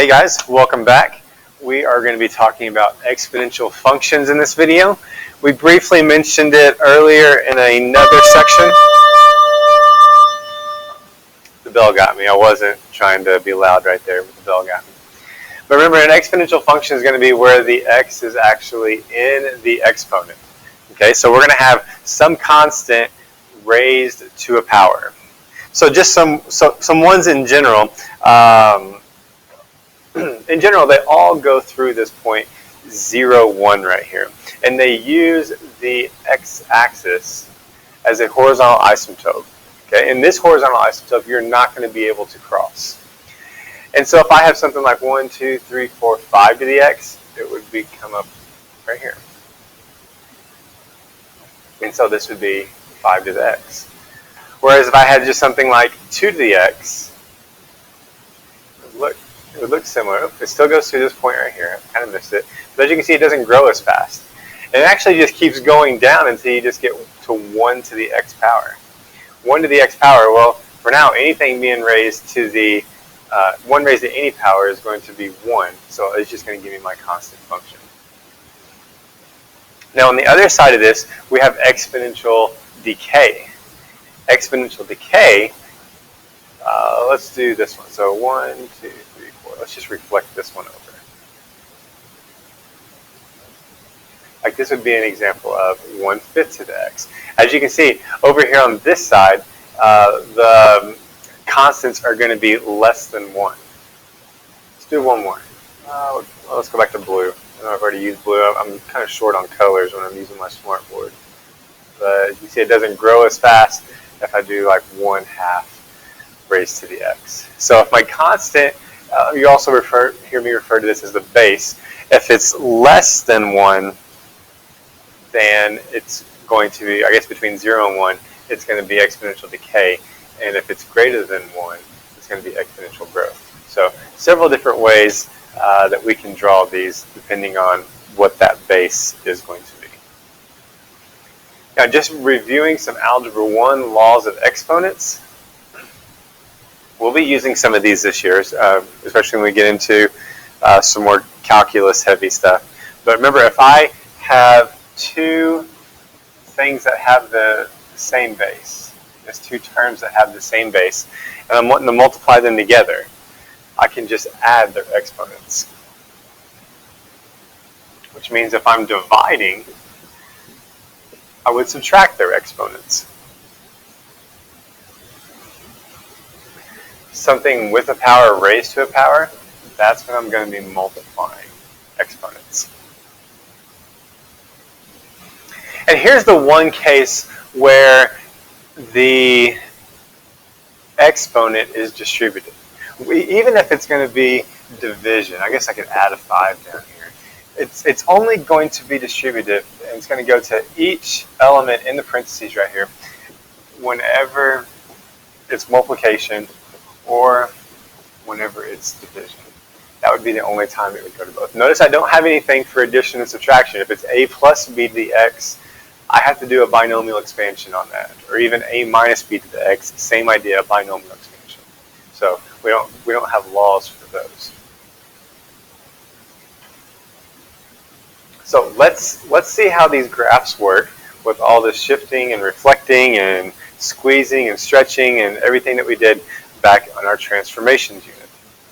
Hey guys, welcome back. We are going to be talking about exponential functions in this video. We briefly mentioned it earlier in another section. The bell got me. I wasn't trying to be loud right there, but the bell got me. But remember, an exponential function is going to be where the x is actually in the exponent. Okay, so we're going to have some constant raised to a power. So just some ones in general. In general, they all go through this point 0, 1 right here. And they use the x-axis as a horizontal asymptote. Okay? In this horizontal asymptote, you're not going to be able to cross. And so if I have something like 1, 2, 3, 4, 5 to the x, it would come up right here. And so this would be 5 to the x. Whereas if I had just something like 2 to the x, it would look similar. It still goes through this point right here. I kind of missed it. But as you can see, it doesn't grow as fast. And it actually just keeps going down until you just get to 1 to the x power. 1 to the x power, well, for now, anything being raised to the 1 raised to any power is going to be 1. So it's just going to give me my constant function. Now on the other side of this, we have exponential decay. Exponential decay, let's do this one. So 1, 2, 3, 4. Let's just reflect this one over. Like this would be an example of 1/5 to the x. As you can see, over here on this side, the constants are going to be less than 1. Let's do one more. Let's go back to blue. I know I've already used blue. I'm kind of short on colors when I'm using my smartboard. But you see it doesn't grow as fast if I do like 1/2 raised to the x. So if my constant, you also hear me refer to this as the base. If it's less than 1, then it's going to be, I guess between 0 and 1, it's going to be exponential decay. And if it's greater than 1, it's going to be exponential growth. So several different ways that we can draw these depending on what that base is going to be. Now just reviewing some Algebra 1 laws of exponents. We'll be using some of these this year, especially when we get into some more calculus heavy stuff. But remember, if I have two things that have the same base, there's two terms that have the same base, and I'm wanting to multiply them together, I can just add their exponents. Which means if I'm dividing, I would subtract their exponents. Something with a power raised to a power, that's when I'm going to be multiplying exponents. And here's the one case where the exponent is distributed. Even if it's going to be division, I guess I could add a 5 down here. It's only going to be distributive, and it's going to go to each element in the parentheses right here whenever it's multiplication or whenever it's division. That would be the only time it would go to both. Notice I don't have anything for addition and subtraction. If it's a plus b to the x, I have to do a binomial expansion on that, or even a minus b to the x, same idea, binomial expansion. So we don't have laws for those. So let's see how these graphs work with all this shifting and reflecting and squeezing and stretching and everything that we did back on our transformations unit.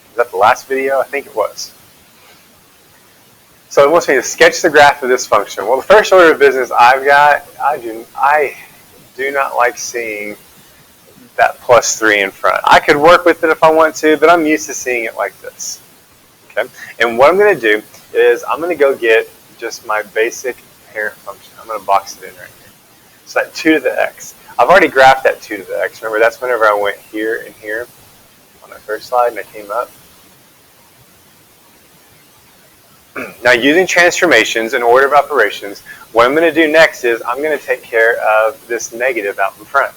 Was that the last video? I think it was. So it wants me to sketch the graph of this function. Well, the first order of business I've got, I do not like seeing that +3 in front. I could work with it if I want to, but I'm used to seeing it like this. Okay? And what I'm going to do is I'm going to go get just my basic parent function. I'm going to box it in right here. So that 2 to the x. I've already graphed that 2 to the x. Remember, that's whenever I went here and here on that first slide and I came up. Now, using transformations and order of operations, what I'm going to do next is I'm going to take care of this negative out in front.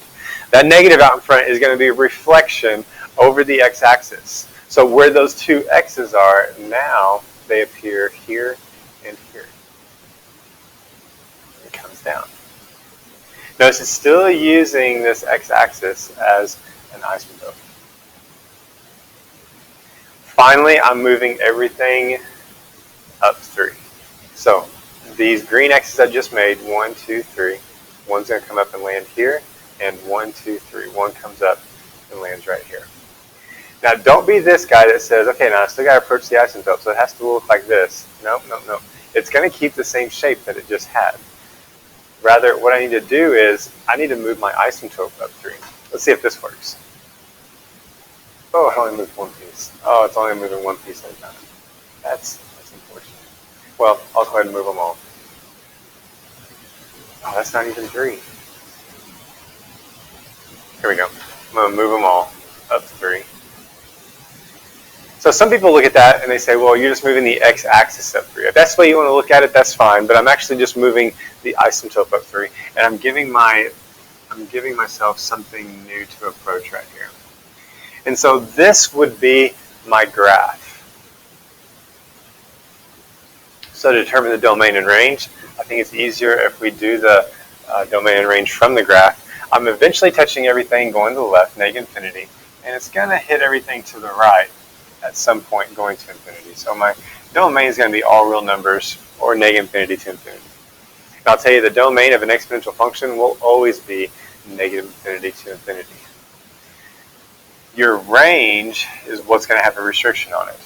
That negative out in front is going to be a reflection over the x-axis. So where those two x's are, now they appear here and here. It comes down. Notice it's still using this x-axis as an asymptote. Finally, I'm moving everything up 3. So these green X's I just made, 1, 2, 3. One's going to come up and land here, and 1, 2, 3. One comes up and lands right here. Now, don't be this guy that says, okay, now I still got to approach the asymptote, so it has to look like this. Nope, nope, nope. It's going to keep the same shape that it just had. Rather, what I need to do is I need to move my asymptote up 3. Let's see if this works. Oh, it only moved one piece. Oh, it's only moving one piece at a time. That's unfortunate. Well, I'll go ahead and move them all. Oh, that's not even 3. Here we go. I'm going to move them all up 3. So some people look at that and they say, well, you're just moving the x-axis up 3. If that's the way you want to look at it, that's fine. But I'm actually just moving the asymptote up 3, and I'm giving myself something new to approach right here. And so this would be my graph. So to determine the domain and range, I think it's easier if we do the domain and range from the graph. I'm eventually touching everything going to the left, negative infinity, and it's going to hit everything to the right at some point going to infinity. So my domain is going to be all real numbers or negative infinity to infinity. And I'll tell you the domain of an exponential function will always be negative infinity to infinity. Your range is what's going to have a restriction on it.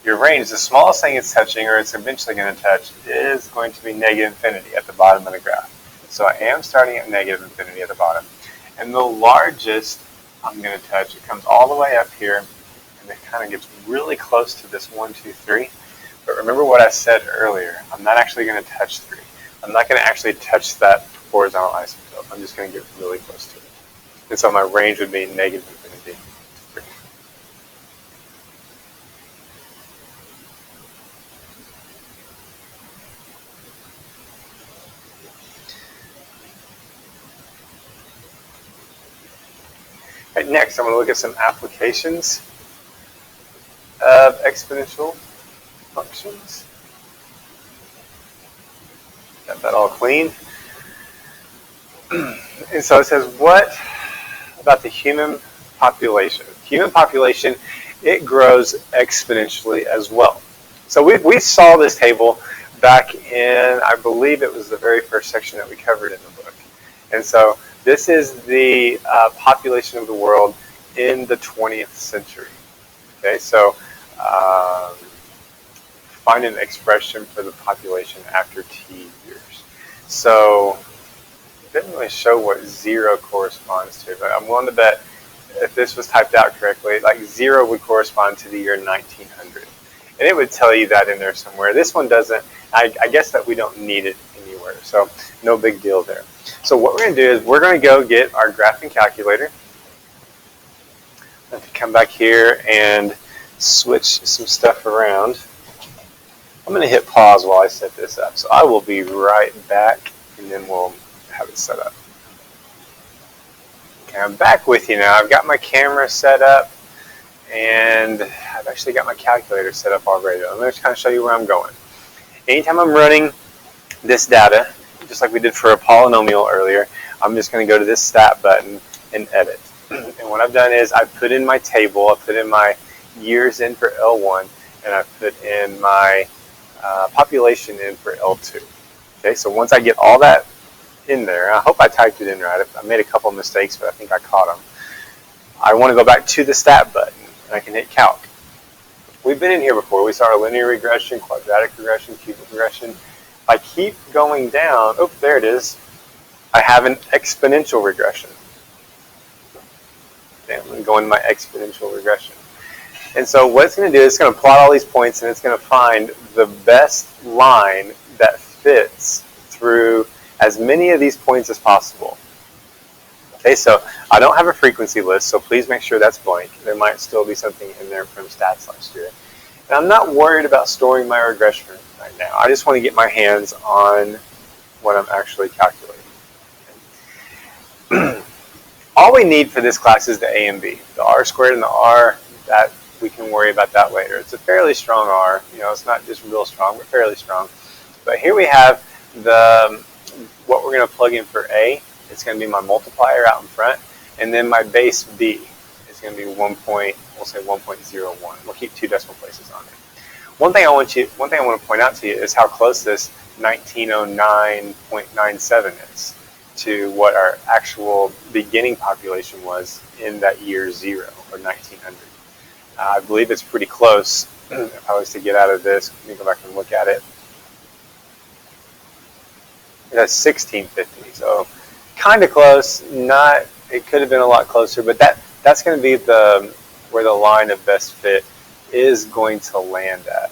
Your range, the smallest thing it's touching or it's eventually going to touch, is going to be negative infinity at the bottom of the graph. So I am starting at negative infinity at the bottom. And the largest I'm going to touch, it comes all the way up here, and it kind of gets really close to this 1, 2, 3. But remember what I said earlier, I'm not actually going to touch 3. I'm not going to actually touch that horizontal asymptote. I'm just going to get really close to it. And so my range would be negative infinity to 3. Right, next, I'm going to look at some applications of exponential functions. Got that all clean. And so it says, what about the human population? Human population, it grows exponentially as well. So we saw this table back in, I believe it was the very first section that we covered in the book. And so this is the population of the world in the 20th century. Okay, so find an expression for the population after t years. So it doesn't really show what 0 corresponds to, but I'm willing to bet if this was typed out correctly, like 0 would correspond to the year 1900. And it would tell you that in there somewhere. This one doesn't. I guess that we don't need it anywhere, so no big deal there. So what we're going to do is we're going to go get our graphing calculator. I'm going to come back here and switch some stuff around. I'm going to hit pause while I set this up. So I will be right back, and then we'll have it set up. Okay, I'm back with you now. I've got my camera set up, and I've actually got my calculator set up already. I'm going to kind of show you where I'm going. Anytime I'm running this data, just like we did for a polynomial earlier, I'm just going to go to this stat button and edit. And what I've done is I put in my table, I put in my years in for L1, and I put in my population in for L2. Okay, so once I get all that in there, I hope I typed it in right. I made a couple of mistakes, but I think I caught them. I want to go back to the stat button, and I can hit calc. We've been in here before. We saw a linear regression, quadratic regression, cubic regression. If I keep going down, oh, there it is. I have an exponential regression. Okay, I'm going to go into my exponential regression. And so what it's going to do is it's going to plot all these points, and it's going to find the best line that fits through as many of these points as possible. Okay, so I don't have a frequency list, so please make sure that's blank. There might still be something in there from stats last year. And I'm not worried about storing my regression right now. I just want to get my hands on what I'm actually calculating. All we need for this class is the A and B. The R squared and the R, that we can worry about that later. It's a fairly strong R. You know, it's not just real strong, but fairly strong. But here we have the what we're going to plug in for A. It's going to be my multiplier out in front, and then my base B is going to be 1 point. We'll say 1.01. We'll keep 2 decimal places on it. One thing I want to point out to you is how close this 1909.97 is to what our actual beginning population was in that year 0, or 1900. I believe it's pretty close. If I was to get out of this, let me go back and look at it. That's 1650, so kind of close. Not, it could have been a lot closer, but that's going to be where the line of best fit is going to land at.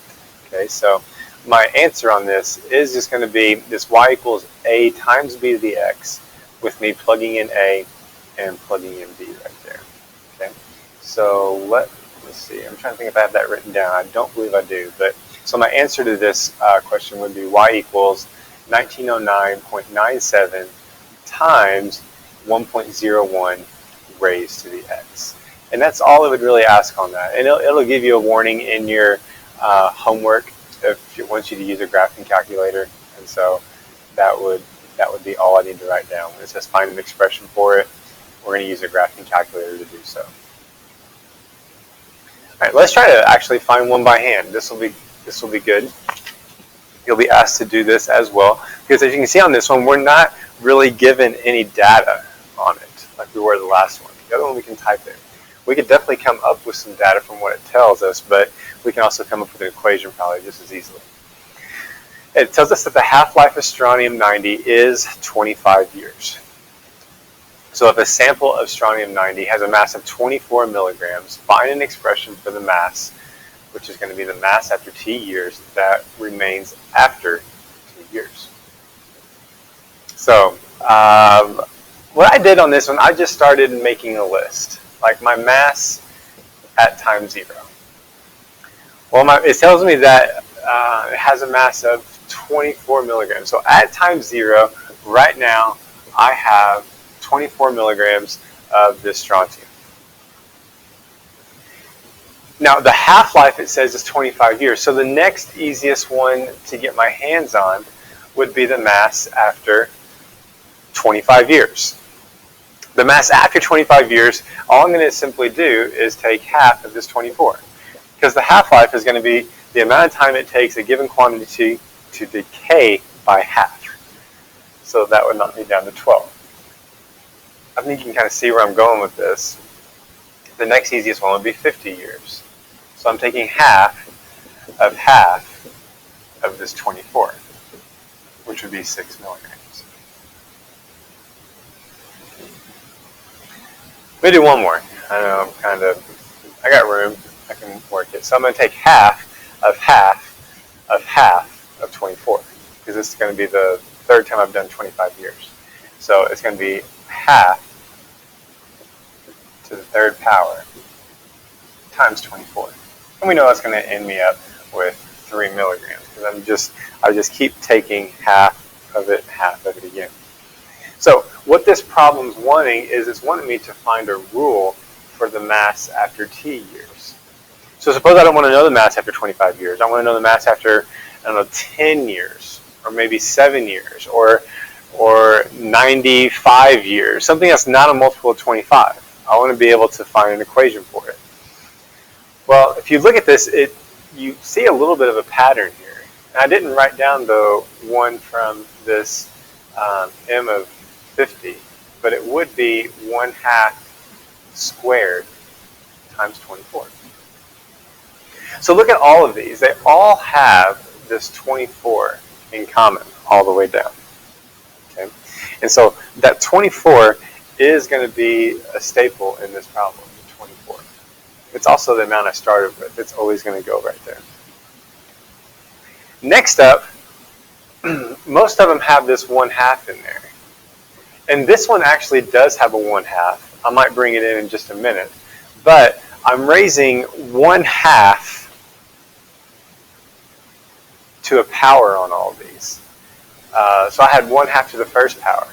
Okay, so my answer on this is just going to be this y equals a times b to the x, with me plugging in a and plugging in b right there. Okay, so let's see. I'm trying to think if I have that written down. I don't believe I do, but so my answer to this question would be y equals 1909.97 times 1.01 raised to the x. And that's all it would really ask on that. And it'll give you a warning in your homework if it wants you to use a graphing calculator. And so that would be all I need to write down. When it says find an expression for it, we're going to use a graphing calculator to do so. All right, let's try to actually find one by hand. This will be good. You'll be asked to do this as well, because as you can see on this one, we're not really given any data on it like we were the last one. The other one we can type in. We could definitely come up with some data from what it tells us, but we can also come up with an equation probably just as easily. It tells us that the half-life of strontium-90 is 25 years. So if a sample of strontium-90 has a mass of 24 milligrams, find an expression for the mass, which is going to be the mass after t years that remains after 2 years. So what I did on this one, I just started making a list, like my mass at time 0. Well, it tells me that it has a mass of 24 milligrams. So at time 0, right now, I have 24 milligrams of this strontium. Now, the half-life, it says, is 25 years. So the next easiest one to get my hands on would be the mass after 25 years. The mass after 25 years, all I'm going to simply do is take half of this 24. Because the half-life is going to be the amount of time it takes a given quantity to decay by half. So that would knock me down to 12. I think you can kind of see where I'm going with this. The next easiest one would be 50 years. So I'm taking half of this 24, which would be 6 milligrams. Let me do one more. I know I got room. I can work it. So I'm going to take half of 24, because this is going to be the third time I've done 25 years. So it's going to be half to the third power times 24. And we know that's going to end me up with 3 milligrams, because I just keep taking half of it again. So what this problem's wanting is it's wanting me to find a rule for the mass after t years. So suppose I don't want to know the mass after 25 years. I want to know the mass after, 10 years, or maybe 7 years, or 95 years, something that's not a multiple of 25. I want to be able to find an equation for it. Well, if you look at this, you see a little bit of a pattern here. And I didn't write down the one from this m of 50, but it would be 1/2 squared times 24. So look at all of these. They all have this 24 in common all the way down. Okay? And so that 24 is going to be a staple in this problem, 24. It's also the amount I started with. It's always going to go right there. Next up, most of them have this 1/2 in there. And this one actually does have a 1/2. I might bring it in just a minute. But I'm raising 1/2 to a power on all of these. So I had 1/2 to the first power.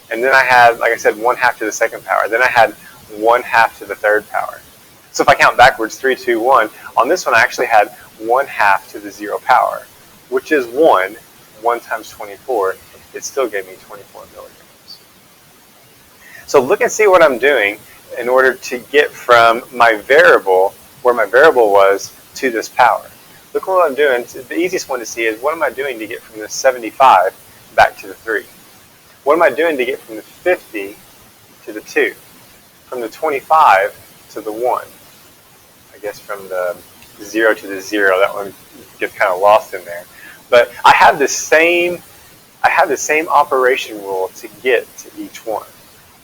And then I had, like I said, 1/2 to the second power. Then I had 1/2 to the third power. So if I count backwards, 3, 2, 1, on this one I actually had 1/2 to the 0 power, which is 1. 1 times 24, it still gave me 24 milligrams. So look and see what I'm doing in order to get from my variable, where my variable was, to this power. Look what I'm doing. The easiest one to see is what am I doing to get from the 75 back to the 3? What am I doing to get from the 50 to the 2? From the 25 to the 1? I guess from the 0 to the 0, that one gets kind of lost in there. But I have the same operation rule to get to each one.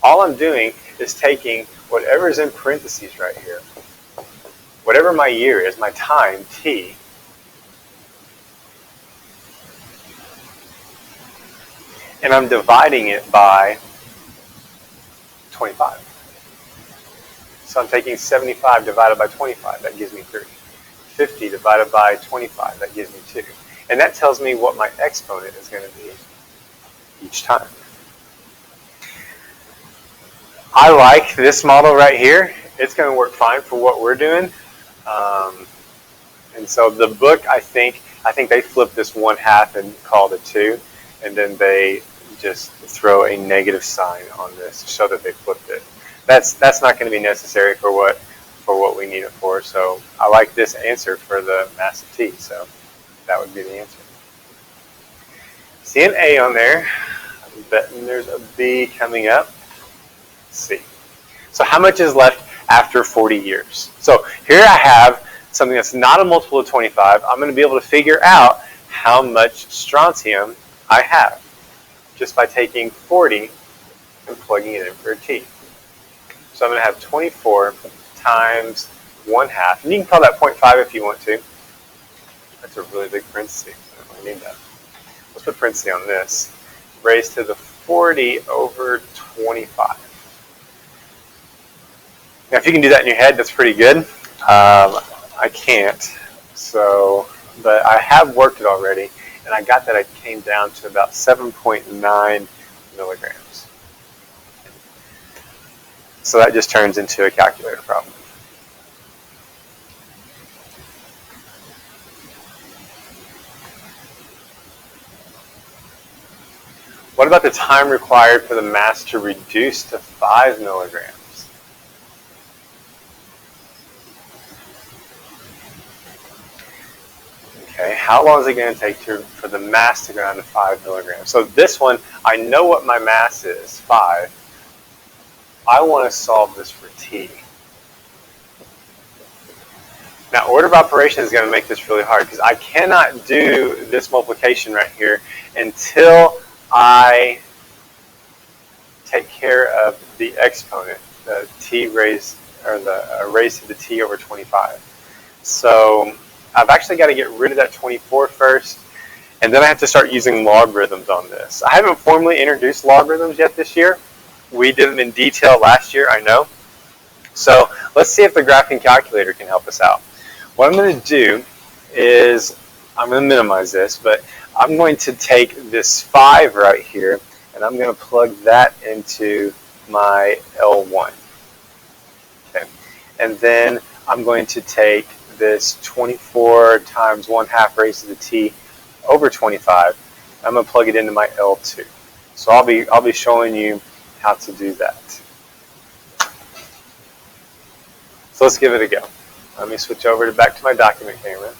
All I'm doing is taking whatever's in parentheses right here, whatever my year is, my time, t, and I'm dividing it by 25. So I'm taking 75 divided by 25, that gives me 3. 50 divided by 25, that gives me 2. And that tells me what my exponent is going to be each time. I like this model right here. It's going to work fine for what we're doing. And so the book, I think they flipped this 1/2 and called it 2, and then they just throw a negative sign on this to show that they flipped it. That's not going to be necessary for what we need it for. So I like this answer for the mass of t. So that would be the answer. See an A on there. I'm betting there's a B coming up. Let's see. So how much is left after 40 years? So here I have something that's not a multiple of 25. I'm going to be able to figure out how much strontium I have just by taking 40 and plugging it in for a t. So I'm going to have 24 times 1/2. And you can call that 0.5 if you want to. That's a really big parenthesis. I don't really need that. Let's put parenthesis on this. Raised to the 40 over 25. Now, if you can do that in your head, that's pretty good. I can't. But I have worked it already, and I got that I came down to about 7.9 milligrams. So that just turns into a calculator problem. What about the time required for the mass to reduce to 5 milligrams? Okay, how long is it going to take for the mass to go down to 5 milligrams? So this one, I know what my mass is, 5. I want to solve this for t. Now, order of operation is going to make this really hard because I cannot do this multiplication right here until I take care of the exponent, the t raised, or the raised to the t over 25. So I've actually got to get rid of that 24 first, and then I have to start using logarithms on this. I haven't formally introduced logarithms yet this year. We did them in detail last year, I know. So let's see if the graphing calculator can help us out. What I'm going to do is, I'm going to minimize this, but I'm going to take this 5 right here, and I'm going to plug that into my L1. Okay. And then I'm going to take this 24 times 1/2 raised to the t over 25. I'm going to plug it into my L2. So I'll be showing you how to do that. So let's give it a go. Let me switch over back to my document camera.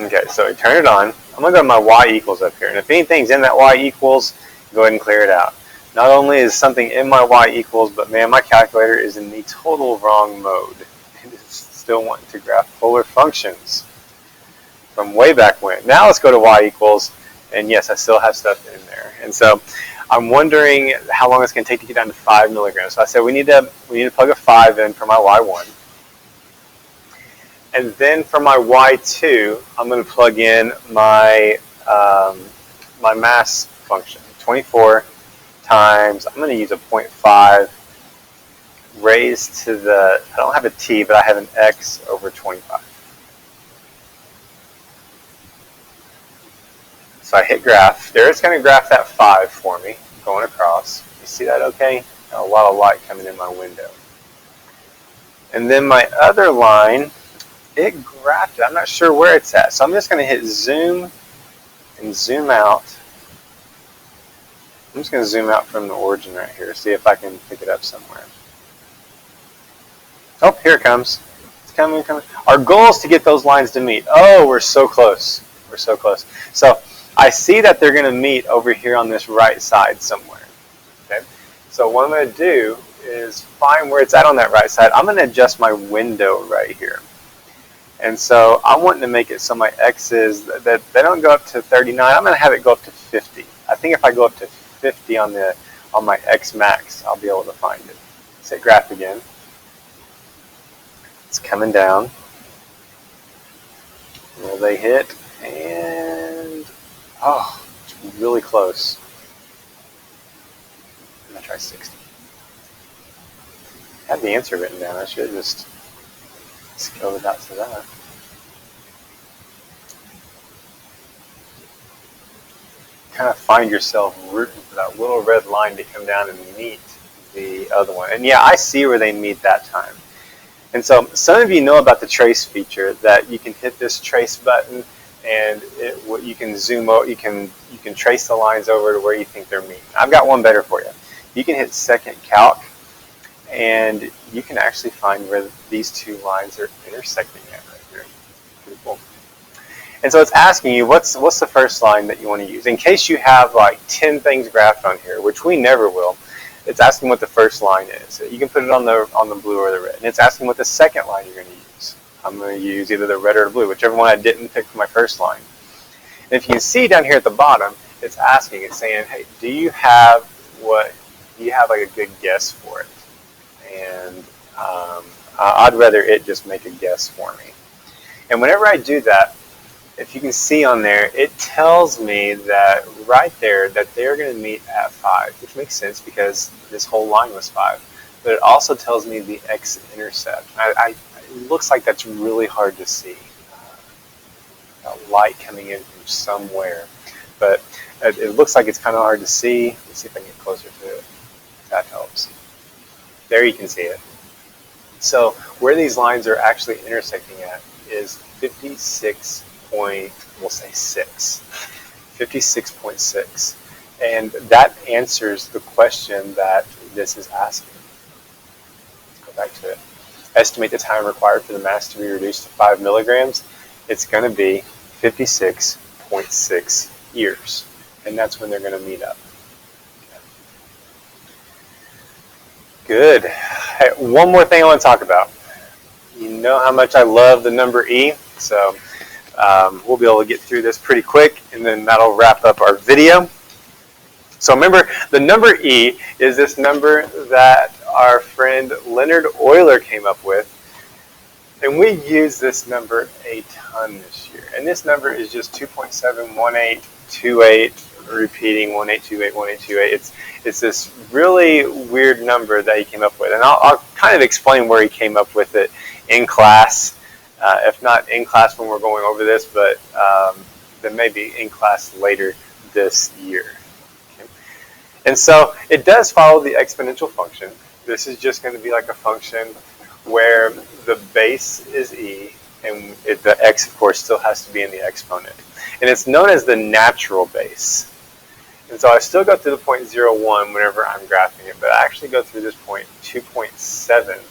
Okay, so I turn it on. I'm going to go to my y equals up here. And if anything's in that y equals, go ahead and clear it out. Not only is something in my y equals, but man, my calculator is in the total wrong mode. It is still wanting to graph polar functions from way back when. Now let's go to y equals, and yes, I still have stuff in there. And so I'm wondering how long it's going to take to get down to 5 milligrams. So I said we need to plug a 5 in for my y1. And then for my y2, I'm going to plug in my my mass function, 24 times, I'm going to use a 0.5 raised to the, I don't have a t, but I have an x over 25. So I hit graph. There it's going to graph that 5 for me, going across. You see that okay? Got a lot of light coming in my window. And then my other line, it graphed it. I'm not sure where it's at. So I'm just going to hit zoom and zoom out. I'm just going to zoom out from the origin right here, see if I can pick it up somewhere. Oh, here it comes. It's coming, coming. Our goal is to get those lines to meet. Oh, we're so close. We're so close. So I see that they're going to meet over here on this right side somewhere. Okay. So what I'm going to do is find where it's at on that right side. I'm going to adjust my window right here. And so I'm wanting to make it so my x's, that they don't go up to 39. I'm going to have it go up to 50. I think if I go up to 50 on my x max, I'll be able to find it. Say graph again. It's coming down. Will they hit? And oh, it's really close. I'm gonna try 60. I had the answer written down. I should have just scaled it out to that. Kind of find yourself rooting for that little red line to come down and meet the other one. And yeah, I see where they meet that time. And so some of you know about the trace feature, that you can hit this trace button and you can zoom out, you can trace the lines over to where you think they're meeting. I've got one better for you. You can hit second calc and you can actually find where these two lines are intersecting at right here. Pretty cool. And so it's asking you what's the first line that you want to use. In case you have like 10 things graphed on here, which we never will, it's asking what the first line is. You can put it on the blue or the red. And it's asking what the second line you're going to use. I'm going to use either the red or the blue, whichever one I didn't pick for my first line. And if you can see down here at the bottom, it's asking, it's saying, hey, do you have like a good guess for it? And I'd rather it just make a guess for me. And whenever I do that, if you can see on there, it tells me that right there that they're going to meet at 5, which makes sense because this whole line was 5. But it also tells me the x-intercept. It looks like that's really hard to see. That light coming in from somewhere. But it looks like it's kind of hard to see. Let's see if I can get closer to it. That helps. There you can see it. So where these lines are actually intersecting at is 56.6. And that answers the question that this is asking. Let's go back to it. Estimate the time required for the mass to be reduced to 5 milligrams. It's going to be 56.6 years. And that's when they're going to meet up. Good. Hey, one more thing I want to talk about. You know how much I love the number e, so we'll be able to get through this pretty quick, and then that'll wrap up our video. So remember, the number e is this number that our friend Leonard Euler came up with, and we use this number a ton this year. And this number is just 2.71828, repeating 1828, 1828. It's this really weird number that he came up with, and I'll kind of explain where he came up with it in class. If not in class when we're going over this, but then maybe in class later this year. Okay. And so it does follow the exponential function. This is just going to be like a function where the base is e, and the x, of course, still has to be in the exponent. And it's known as the natural base. And so I still go through the point 0.1 whenever I'm graphing it, but I actually go through this point 2.7.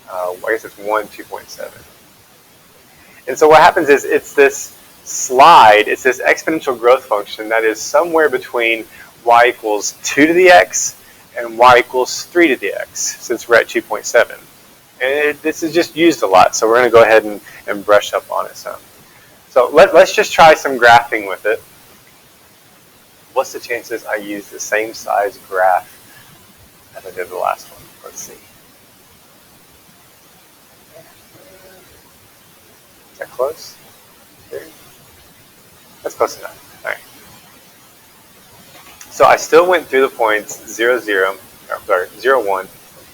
I guess it's 2.7. And so what happens is it's this slide, it's this exponential growth function that is somewhere between y equals 2 to the x and y equals 3 to the x, since we're at 2.7. And this is just used a lot, so we're going to go ahead and brush up on it some. So let's just try some graphing with it. What's the chances I use the same size graph as I did the last one? Let's see. Is that close? There. That's close enough. All right. So I still went through the points 0, 1,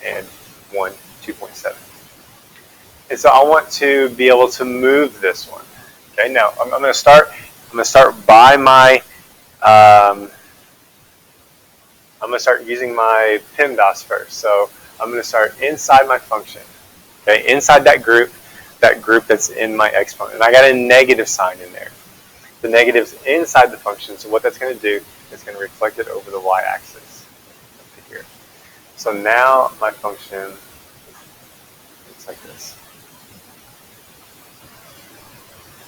and 1, 2.7. And so I want to be able to move this one. Okay. Now I'm going to start by my. I'm going to start using my PEMDAS first. So I'm going to start inside my function. Okay, inside that group that's in my exponent. And I got a negative sign in there. the negatives inside the function. So what that's going to do is going to reflect it over the y-axis up here. So now my function looks like this.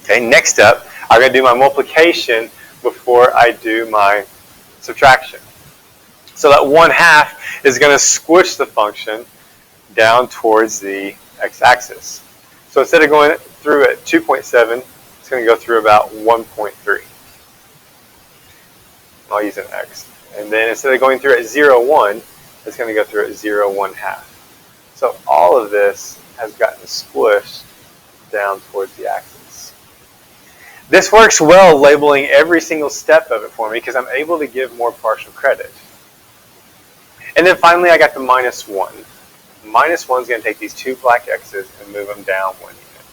Okay, next up, I'm going to do my multiplication before I do my subtraction. So that 1/2 is going to squish the function down towards the x-axis. So instead of going through at 2.7, it's going to go through about 1.3. I'll use an x. And then instead of going through at 0.1, it's going to go through at 0.1/2. So all of this has gotten squished down towards the axis. This works well labeling every single step of it for me because I'm able to give more partial credit. And then finally I got the -1. -1 is going to take these two black x's and move them down 1 unit.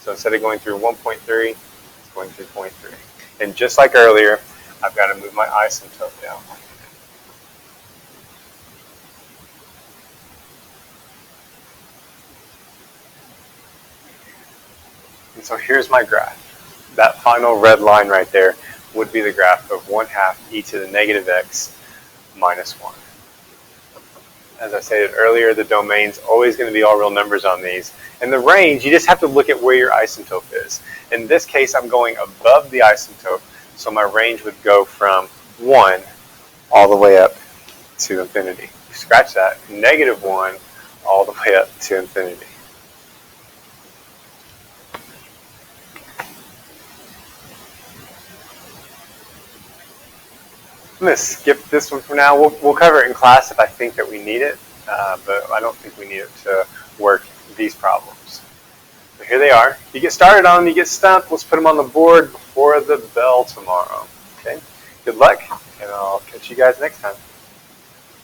So instead of going through 1.3, it's going through 0.3. And just like earlier, I've got to move my asymptote down 1 unit. And so here's my graph. That final red line right there would be the graph of 1/2 e to the negative x minus 1. As I stated earlier, the domain's always going to be all real numbers on these. And the range, you just have to look at where your asymptote is. In this case, I'm going above the asymptote, so my range would go from 1 all the way up to infinity. Scratch that, -1 all the way up to infinity. I'm going to skip this one for now. We'll cover it in class if I think that we need it, but I don't think we need it to work these problems. So here they are. You get started on them, you get stumped. Let's put them on the board before the bell tomorrow. Okay? Good luck, and I'll catch you guys next time.